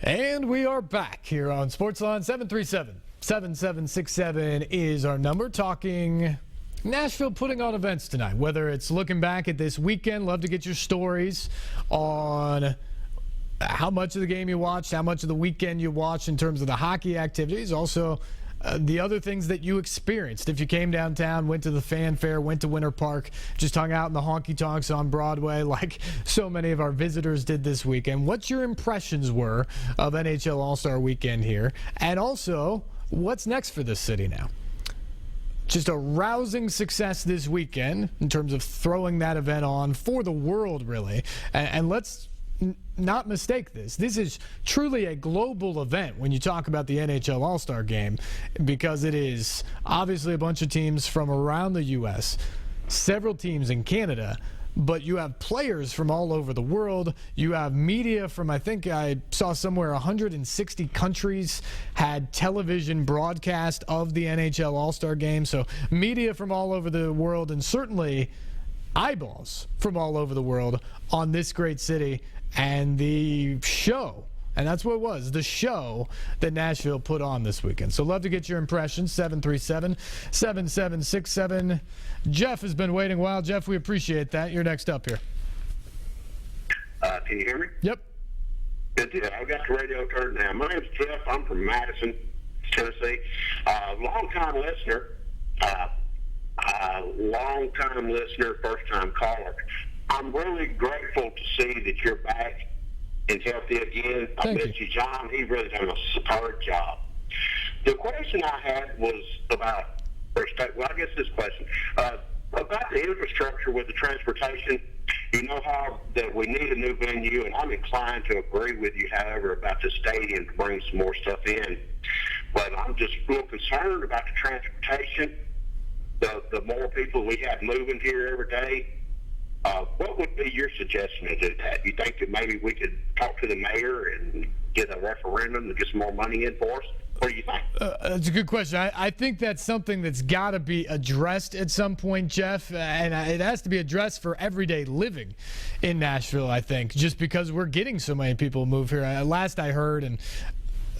And we are back here on SportsLine. 737-7767 is our number. Talking Nashville putting on events tonight, whether it's looking back at this weekend. Love to get your stories on how much of the game you watched, how much of the weekend you watched in terms of the hockey activities. Also, the other things that you experienced. If you came downtown, went to the Fan Fair, went to Winter Park, just hung out in the honky-tonks on Broadway like so many of our visitors did this weekend, what your impressions were of NHL All-Star Weekend here, and also what's next for this city now. Just a rousing success this weekend in terms of throwing that event on for the world, really. And let's not mistake this. This is truly a global event when you talk about the NHL All-Star Game, because it is obviously a bunch of teams from around the U.S., several teams in Canada, but you have players from all over the world. You have media from, I think I saw somewhere, 160 countries had television broadcast of the NHL All-Star Game. So media from all over the world, and certainly eyeballs from all over the world on this great city and the show. And that's what it was, the show that Nashville put on this weekend. So love to get your impressions, 737-7767. Jeff has been waiting a while. Jeff, we appreciate that. You're next up here. Can you hear me? Yep. Good. I've got the radio turned down. My name's Jeff. I'm from Madison, Tennessee. Long-time listener, first-time caller. I'm really grateful to see that you're back and healthy again. I met you, John. He really done a superb job. The question I had was about, about the infrastructure with the transportation. You know how that we need a new venue, and I'm inclined to agree with you, however, about the stadium to bring some more stuff in. But I'm just real concerned about the transportation, the more people we have moving here every day. What would be your suggestion to do that? You think that maybe we could talk to the mayor and get a referendum to get some more money in for us? What do you think? That's a good question. I think that's something that's got to be addressed at some point, Jeff, and it has to be addressed for everyday living in Nashville, I think, just because we're getting so many people move here. Last I heard, and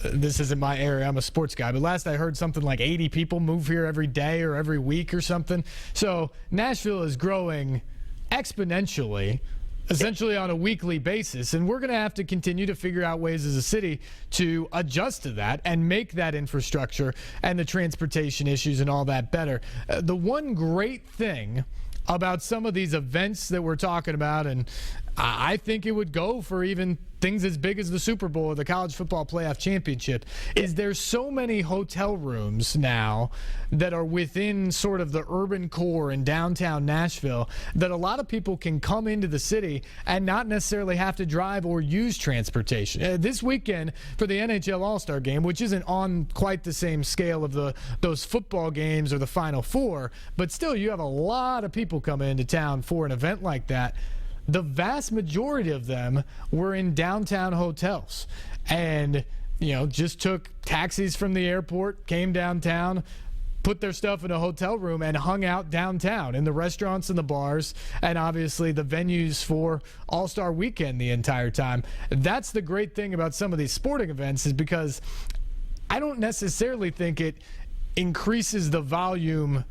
this isn't my area, I'm a sports guy, but last I heard something like 80 people move here every day or every week or something. So Nashville is growing exponentially, essentially on a weekly basis, and we're going to have to continue to figure out ways as a city to adjust to that and make that infrastructure and the transportation issues and all that better. The one great thing about some of these events that we're talking about, and I think it would go for even things as big as the Super Bowl or the College Football Playoff Championship, is there's so many hotel rooms now that are within sort of the urban core in downtown Nashville that a lot of people can come into the city and not necessarily have to drive or use transportation. This weekend for the NHL All-Star Game, which isn't on quite the same scale of those football games or the Final Four, but still you have a lot of people coming into town for an event like that. The vast majority of them were in downtown hotels and, just took taxis from the airport, came downtown, put their stuff in a hotel room and hung out downtown in the restaurants and the bars and obviously the venues for All-Star Weekend the entire time. That's the great thing about some of these sporting events, is because I don't necessarily think it increases the volume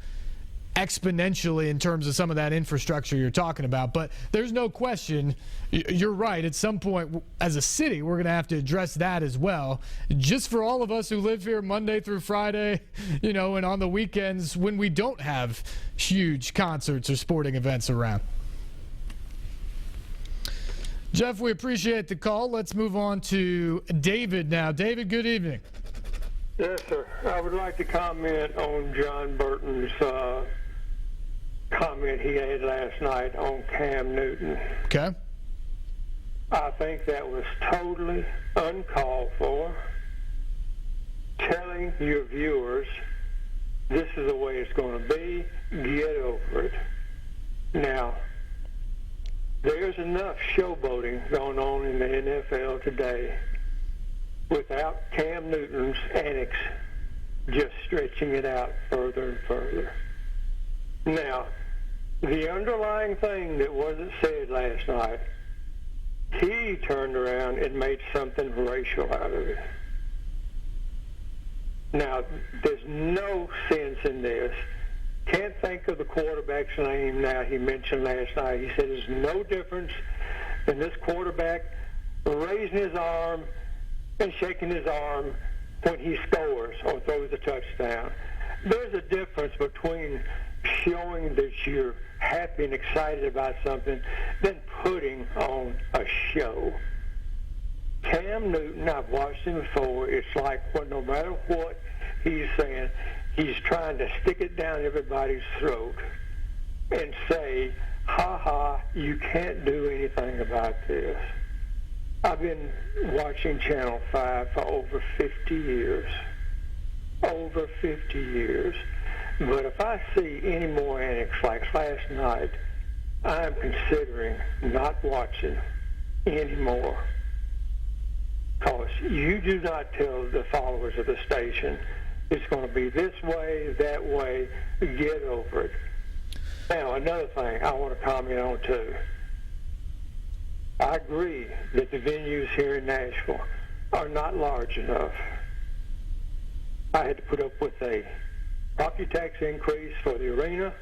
exponentially in terms of some of that infrastructure you're talking about. But there's no question, you're right, at some point as a city we're going to have to address that as well, just for all of us who live here Monday through Friday, and on the weekends when we don't have huge concerts or sporting events around. Jeff, we appreciate the call. Let's move on to David now. David, good evening. Yes, sir. I would like to comment on John Burton's comment he had last night on Cam Newton. Okay. I think that was totally uncalled for. Telling your viewers, this is the way it's going to be, get over it. Now, there's enough showboating going on in the NFL today without Cam Newton's antics just stretching it out further and further. Now, the underlying thing that wasn't said last night He turned around and made something racial out of it. Now, there's no sense in this. Can't think of the quarterback's name now. He mentioned last night. He said there's no difference in this quarterback raising his arm and shaking his arm when he scores or throws a touchdown. There's a difference between showing that you're happy and excited about something than putting on a show. Cam Newton, I've watched him before. It's like no matter what he's saying, he's trying to stick it down everybody's throat and say, ha ha, you can't do anything about this. I've been watching Channel 5 for over 50 years. Over 50 years. But if I see any more antics like last night, I'm considering not watching anymore. Because you do not tell the followers of the station it's going to be this way, that way, get over it. Now, another thing I want to comment on, too. I agree that the venues here in Nashville are not large enough. I had to put up with a property tax increase for the arena.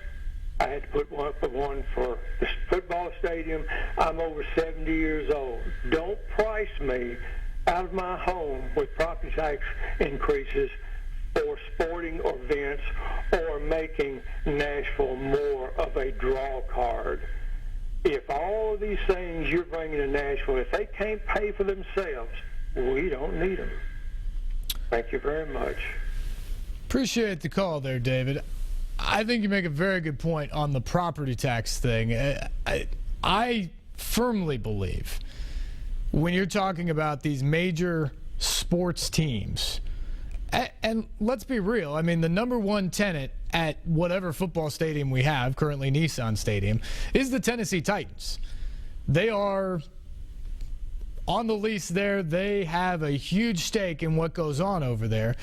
I had to put one for the football stadium. I'm over 70 years old. Don't price me out of my home with property tax increases for sporting events or making Nashville more of a draw card. If all of these things you're bringing to Nashville, if they can't pay for themselves, we don't need them. Thank you very much. Appreciate the call there, David. I think you make a very good point on the property tax thing. I firmly believe when you're talking about these major sports teams, and let's be real, I mean, the number one tenant at whatever football stadium we have, currently Nissan Stadium, is the Tennessee Titans. They are on the lease there. They have a huge stake in what goes on over there.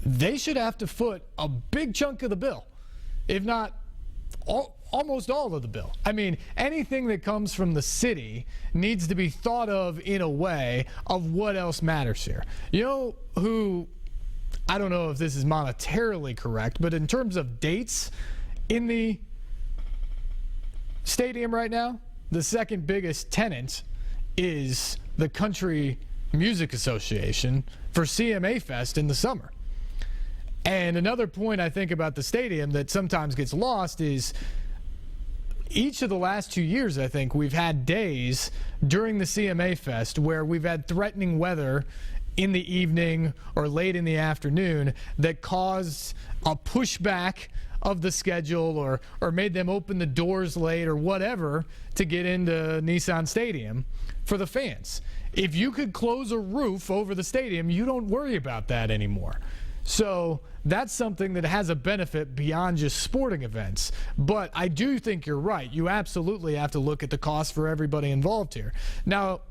They should have to foot a big chunk of the bill, if not almost all of the bill. I mean, anything that comes from the city needs to be thought of in a way of what else matters here. You know who, I don't know if this is monetarily correct, but in terms of dates in the stadium right now, the second biggest tenant is the Country Music Association for CMA Fest in the summer. And another point I think about the stadium that sometimes gets lost is each of the last 2 years, I think, we've had days during the CMA Fest where we've had threatening weather in the evening or late in the afternoon that caused a pushback of the schedule or made them open the doors late or whatever to get into Nissan Stadium for the fans. If you could close a roof over the stadium, you don't worry about that anymore. So that's something that has a benefit beyond just sporting events. But I do think you're right. You absolutely have to look at the cost for everybody involved here. Now,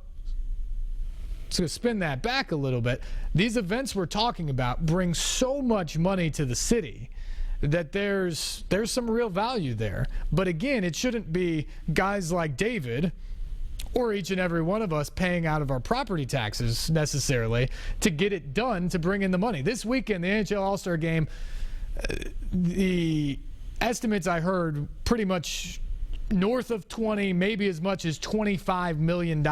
to spin that back a little bit, these events we're talking about bring so much money to the city that there's some real value there. But again, it shouldn't be guys like David or each and every one of us paying out of our property taxes necessarily to get it done to bring in the money. This weekend, the NHL All-Star Game, the estimates I heard pretty much north of 20, maybe as much as $25 million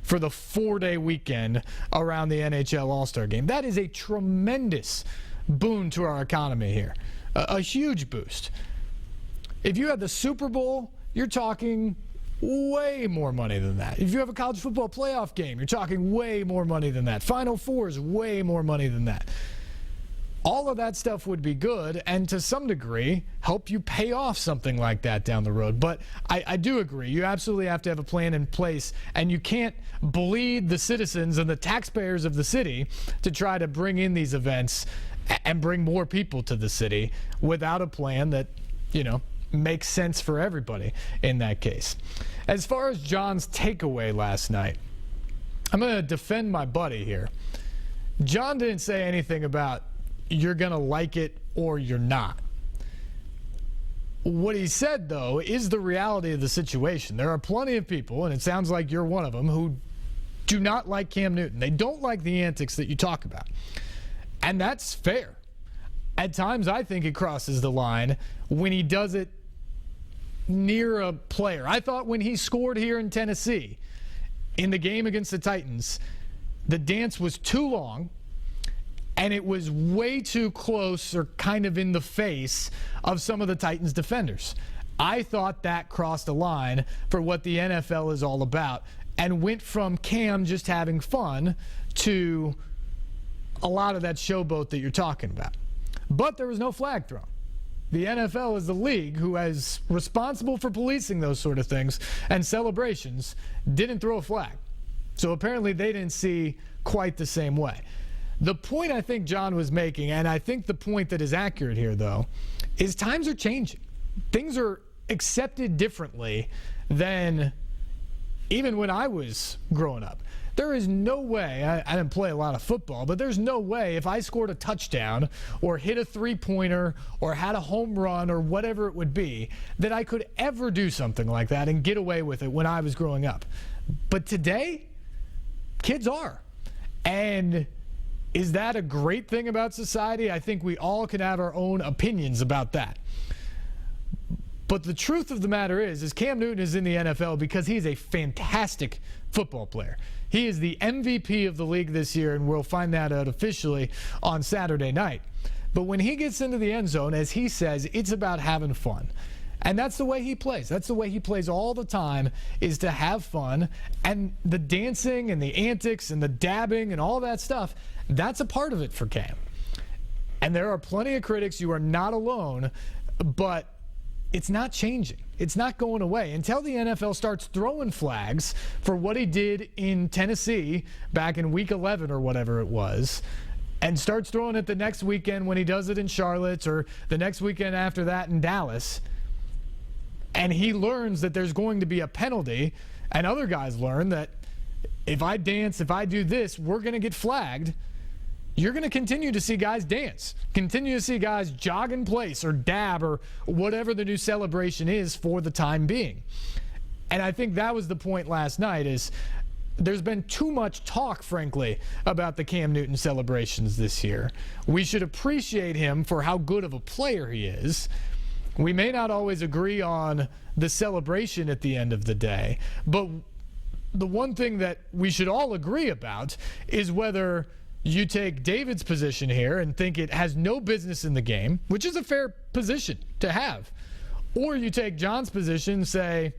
for the 4-day weekend around the NHL All-Star Game. That is a tremendous boon to our economy here, a huge boost. If you have the Super Bowl, you're talking way more money than that. If you have a college football playoff game, you're talking way more money than that. Final Four is way more money than that. All of that stuff would be good and to some degree help you pay off something like that down the road. But I do agree. You absolutely have to have a plan in place, and you can't bleed the citizens and the taxpayers of the city to try to bring in these events and bring more people to the city without a plan that, you know, makes sense for everybody in that case. As far as John's takeaway last night, I'm going to defend my buddy here. John didn't say anything about you're going to like it or you're not. What he said, though, is the reality of the situation. There are plenty of people, and it sounds like you're one of them, who do not like Cam Newton. They don't like the antics that you talk about. And that's fair. At times, I think it crosses the line when he does it near a player. I thought when he scored here in Tennessee in the game against the Titans, the dance was too long and it was way too close or kind of in the face of some of the Titans defenders. I thought that crossed a line for what the NFL is all about and went from Cam just having fun to a lot of that showboat that you're talking about. But there was no flag thrown. The NFL is the league who is responsible for policing those sort of things and celebrations, didn't throw a flag. So apparently they didn't see quite the same way. The point I think John was making, and I think the point that is accurate here, though, is times are changing. Things are accepted differently than even when I was growing up. There is no way, I didn't play a lot of football, but there's no way if I scored a touchdown or hit a three-pointer or had a home run or whatever it would be, that I could ever do something like that and get away with it when I was growing up. But today, kids are. And is that a great thing about society? I think we all can have our own opinions about that. But the truth of the matter is Cam Newton is in the NFL because he's a fantastic football player. He is the MVP of the league this year, and we'll find that out officially on Saturday night. But when he gets into the end zone, as he says, it's about having fun. And that's the way he plays. That's the way he plays all the time, is to have fun. And the dancing and the antics and the dabbing and all that stuff, that's a part of it for Cam. And there are plenty of critics. You are not alone, but it's not changing. It's not going away until the NFL starts throwing flags for what he did in Tennessee back in week 11 or whatever it was, and starts throwing it the next weekend when he does it in Charlotte or the next weekend after that in Dallas. And he learns that there's going to be a penalty, and other guys learn that if I dance, if I do this, we're going to get flagged. You're going to continue to see guys dance, continue to see guys jog in place or dab or whatever the new celebration is for the time being. And I think that was the point last night, is there's been too much talk, frankly, about the Cam Newton celebrations this year. We should appreciate him for how good of a player he is. We may not always agree on the celebration at the end of the day, but the one thing that we should all agree about is whether you take David's position here and think it has no business in the game, which is a fair position to have, or you take John's position and say,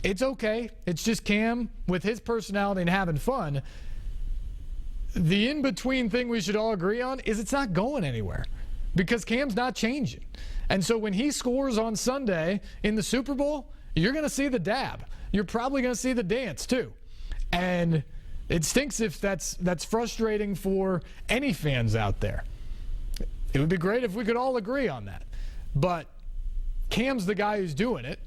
it's okay, it's just Cam with his personality and having fun. The in-between thing we should all agree on is it's not going anywhere because Cam's not changing. And so when he scores on Sunday in the Super Bowl, you're going to see the dab. You're probably going to see the dance too. And it stinks if that's frustrating for any fans out there. It would be great if we could all agree on that. But Cam's the guy who's doing it.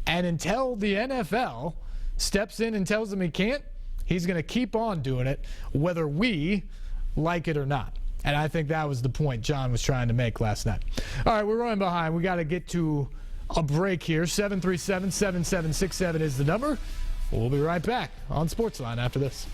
And until the NFL steps in and tells him he can't, he's going to keep on doing it, whether we like it or not. And I think that was the point John was trying to make last night. All right, we're running behind. We got to get to a break here. 737-7767 is the number. We'll be right back on SportsLine after this.